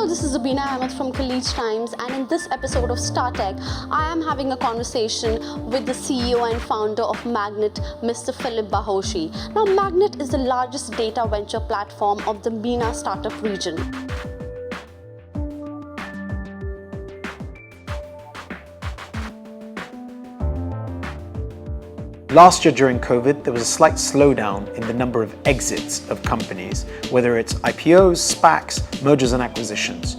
Hello, this is Zubina Ahmed from Khaleej Times, and in this episode of StarTech, I am having a conversation with the CEO and founder of MAGNiTT, Mr. Philip Bahoshy. Now, MAGNiTT is the largest data venture platform of the MENA startup region. Last year during COVID, there was a slight slowdown in the number of exits of companies, whether it's IPOs, SPACs, mergers and acquisitions.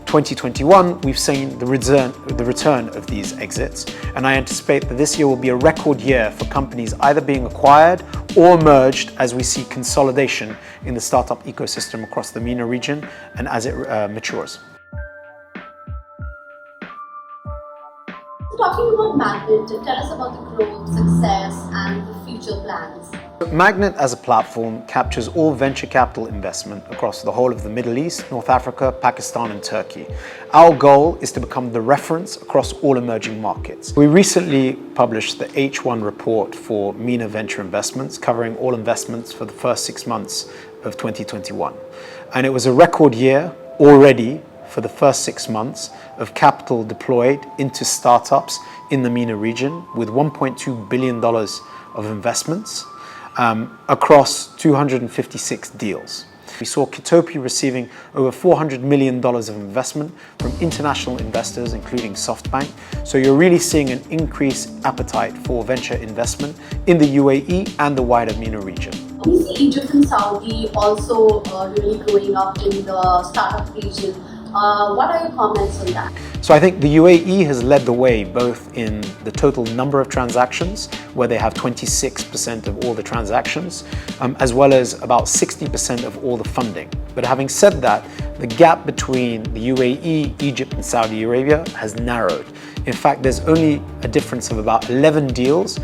2021, we've seen the return of these exits, and I anticipate that this year will be a record year for companies either being acquired or merged as we see consolidation in the startup ecosystem across the MENA region and as it matures. Talking about MAGNiTT, tell us about the growth, success, and the future plans. MAGNiTT as a platform captures all venture capital investment across the whole of the Middle East, North Africa, Pakistan and Turkey. Our goal is to become the reference across all emerging markets. We recently published the H1 report for MENA venture investments, covering all investments for the first 6 months of 2021. And it was a record year already for the first 6 months of capital deployed into startups in the MENA region, with $1.2 billion of investments across 256 deals. We saw Kitopi receiving over $400 million of investment from international investors, including SoftBank. So you're really seeing an increased appetite for venture investment in the UAE and the wider MENA region. We see Egypt and Saudi also really growing up in the startup region. What are your comments on that? So I think the UAE has led the way both in the total number of transactions, where they have 26% of all the transactions, as well as about 60% of all the funding. But having said that, the gap between the UAE, Egypt and Saudi Arabia has narrowed. In fact, there's only a difference of about 11 deals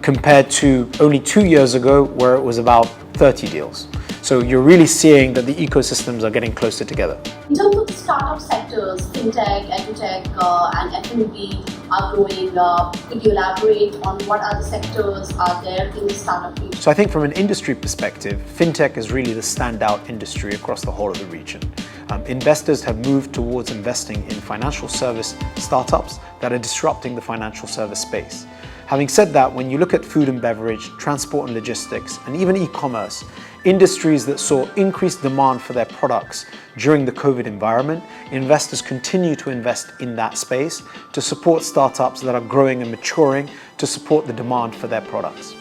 compared to only 2 years ago, where it was about 30 deals. So you're really seeing that the ecosystems are getting closer together. In terms of the startup sectors, fintech, edutech, and F&B are growing. Could you elaborate on what other sectors are there in the startup region? So I think from an industry perspective, fintech is really the standout industry across the whole of the region. Investors have moved towards investing in financial service startups that are disrupting the financial service space. Having said that, when you look at food and beverage, transport and logistics, and even e-commerce, industries that saw increased demand for their products during the COVID environment, investors continue to invest in that space to support startups that are growing and maturing to support the demand for their products.